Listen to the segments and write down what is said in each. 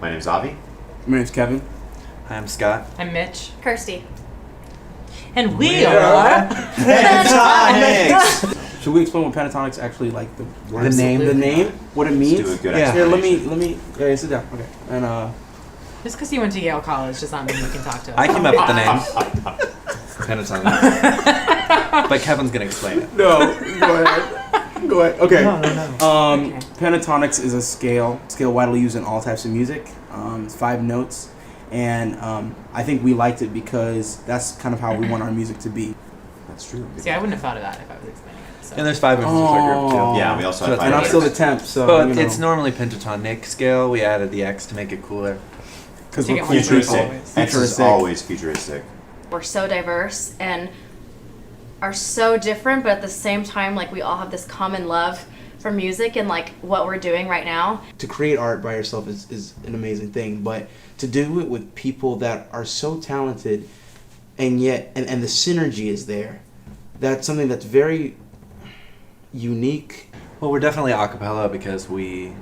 My name's Avi. My name's Kevin. Hi, I'm Scott. I'm Mitch. Kirsty. And we are Pentatonics! Should we explain what pentatonics actually like the name? The name? What it means? Let's do a good Here, explanation. let me. Yeah, sit down. Okay. And just because you went to Yale College does not mean you can talk to us. I came up with the name. Pentatonics. But Kevin's gonna explain it. no, go ahead. Go ahead. Okay. No. Okay. Pentatonics is a scale widely used in all types of music. It's 5 notes, and I think we liked it because that's kind of how we want our music to be. That's true. See, I wouldn't have thought of that if I was explaining it. So. And there's 5 members of our group too. Yeah, we also have And I'm 5 still the members. temp, so But you know, it's normally pentatonic scale. We added the X to make it cooler. because To we're get more Futuristic. Always. X is always futuristic. We're so diverse and are so different, but at the same time, like, we all have this common love for music and like what we're doing right now. To create art by yourself is an amazing thing, but to do it with people that are so talented and yet and the synergy is there, that's something that's very unique. Well, we're definitely a cappella because we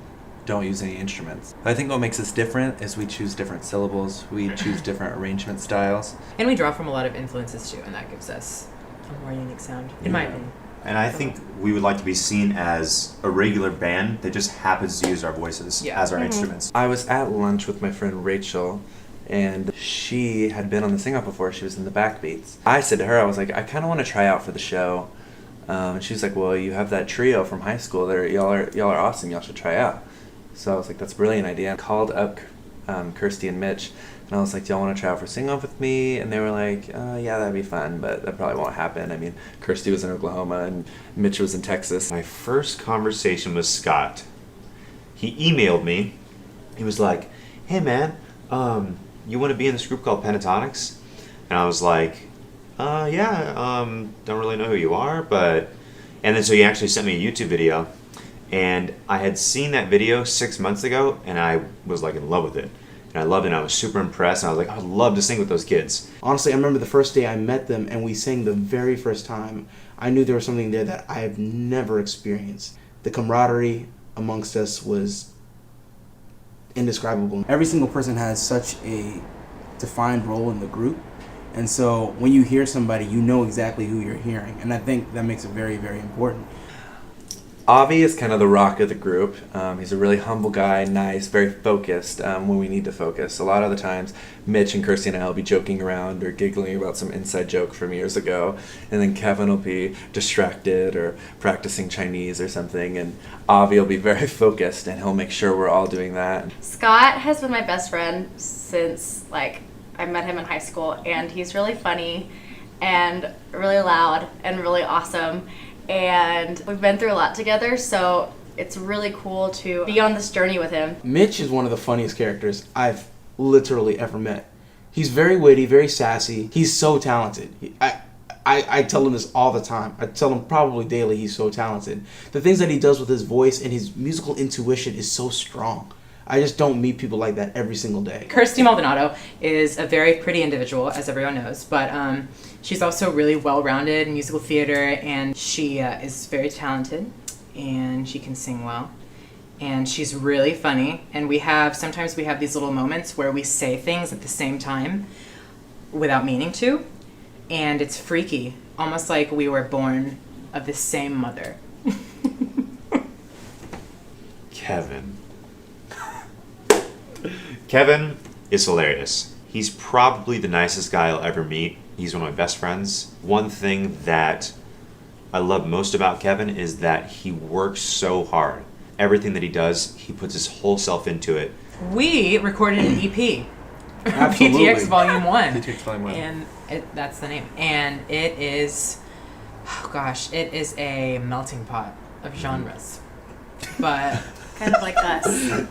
don't use any instruments. I think what makes us different is we choose different syllables, we choose different arrangement styles. And we draw from a lot of influences too, and that gives us a more unique sound, in my opinion. And I think we would like to be seen as a regular band that just happens to use our voices as our instruments. I was at lunch with my friend Rachel, and she had been on the sing-off before. She was in the backbeats. I said to her, I was like, I kind of want to try out for the show. And she was like, well, you have that trio from high school. Y'all are awesome. Y'all should try out. So I was like, that's a brilliant idea. I called up Kirsty and Mitch, and I was like, do y'all want to try out for sing-off with me? And they were like, yeah, that'd be fun, but that probably won't happen. I mean, Kirsty was in Oklahoma, and Mitch was in Texas. My first conversation with Scott, he emailed me. He was like, hey man, you want to be in this group called Pentatonics? And I was like, don't really know who you are, but... And then so he actually sent me a YouTube video, and I had seen that video 6 months ago, and I was like in love with it. And I loved it, and I was super impressed, and I was like, I would love to sing with those kids. Honestly, I remember the first day I met them and we sang the very first time. I knew there was something there that I have never experienced. The camaraderie amongst us was indescribable. Every single person has such a defined role in the group, and so when you hear somebody, you know exactly who you're hearing, and I think that makes it very, very important. Avi is kind of the rock of the group. He's a really humble guy, nice, very focused when we need to focus. A lot of the times, Mitch and Kirsty and I will be joking around or giggling about some inside joke from years ago, and then Kevin will be distracted or practicing Chinese or something, and Avi will be very focused, and he'll make sure we're all doing that. Scott has been my best friend since, like, I met him in high school, and he's really funny and really loud and really awesome. And we've been through a lot together, so it's really cool to be on this journey with him. Mitch is one of the funniest characters I've literally ever met. He's very witty, very sassy. He's so talented. I tell him this all the time. I tell him probably daily he's so talented. The things that he does with his voice and his musical intuition is so strong. I just don't meet people like that every single day. Kirsty Maldonado is a very pretty individual, as everyone knows, but she's also really well-rounded in musical theater, and she is very talented, and she can sing well, and she's really funny, and sometimes we have these little moments where we say things at the same time without meaning to, and it's freaky, almost like we were born of the same mother. Kevin is hilarious. He's probably the nicest guy I'll ever meet. He's one of my best friends. One thing that I love most about Kevin is that he works so hard. Everything that he does, he puts his whole self into it. We recorded an EP. Absolutely. PTX Volume 1. PTX Volume 1. And that's the name. And it is, it is a melting pot of genres. But... Kind of like us.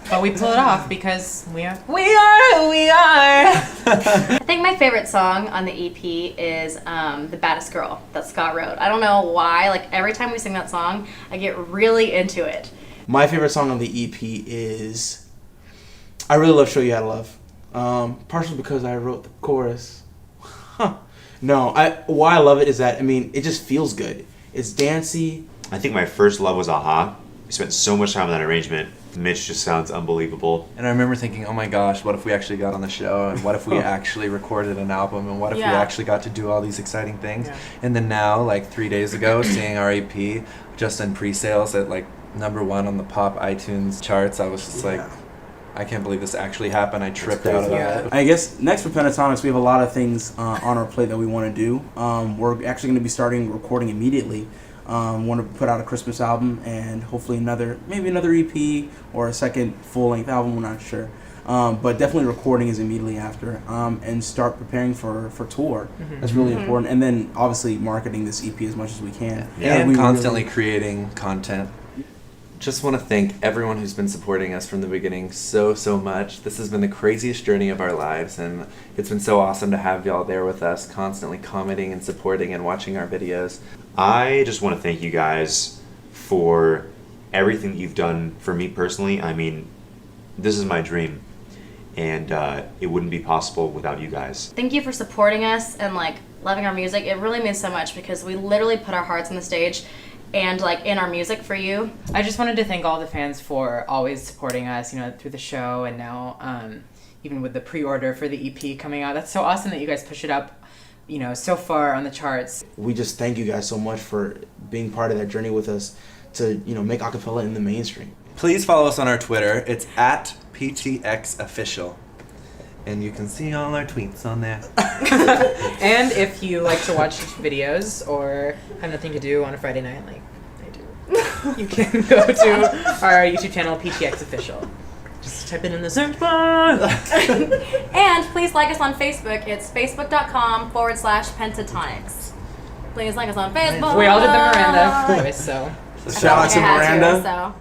But we pull it off because we are who we are. I think my favorite song on the EP is The Baddest Girl that Scott wrote. I don't know why, like every time we sing that song, I get really into it. My favorite song on the EP is, I really love Show You How to Love. Partially because I wrote the chorus. No, why I love it is that, I mean, it just feels good. It's dancey. I think my first love was Aha, We spent so much time on that arrangement. Mitch just sounds unbelievable. And I remember thinking, oh my gosh, what if we actually got on the show? And what if we actually recorded an album? And what if we actually got to do all these exciting things? Yeah. And then now, like 3 days ago, seeing our EP just in pre-sales at like #1 on the pop iTunes charts, I was just like, I can't believe this actually happened. I tripped out of that. I guess next for Pentatonics, we have a lot of things on our plate that we want to do. We're actually going to be starting recording immediately. Want to put out a Christmas album and hopefully maybe another EP or a second full-length album. We're not sure. But definitely recording is immediately after, and start preparing for tour. That's really important. And then obviously marketing this EP as much as we can. And we constantly creating content. Just want to thank everyone who's been supporting us from the beginning so much. This has been the craziest journey of our lives, and it's been so awesome to have y'all there with us, constantly commenting and supporting and watching our videos. I just want to thank you guys for everything that you've done for me personally. I mean, this is my dream, and it wouldn't be possible without you guys. Thank you for supporting us and like loving our music. It really means so much because we literally put our hearts on the stage and like in our music for you. I just wanted to thank all the fans for always supporting us, through the show, and now even with the pre-order for the EP coming out. That's so awesome that you guys push it up, so far on the charts. We just thank you guys so much for being part of that journey with us to, make acapella in the mainstream. Please follow us on our Twitter. It's at PTXOfficial. And you can see all our tweets on there. And if you like to watch videos or have nothing to do on a Friday night, like I do, you can go to our YouTube channel, PTX Official. Just type it in the search bar. And please like us on Facebook. It's facebook.com/Pentatonics. Please like us on Facebook. We all did the Miranda voice, so. Shout out to Miranda. So.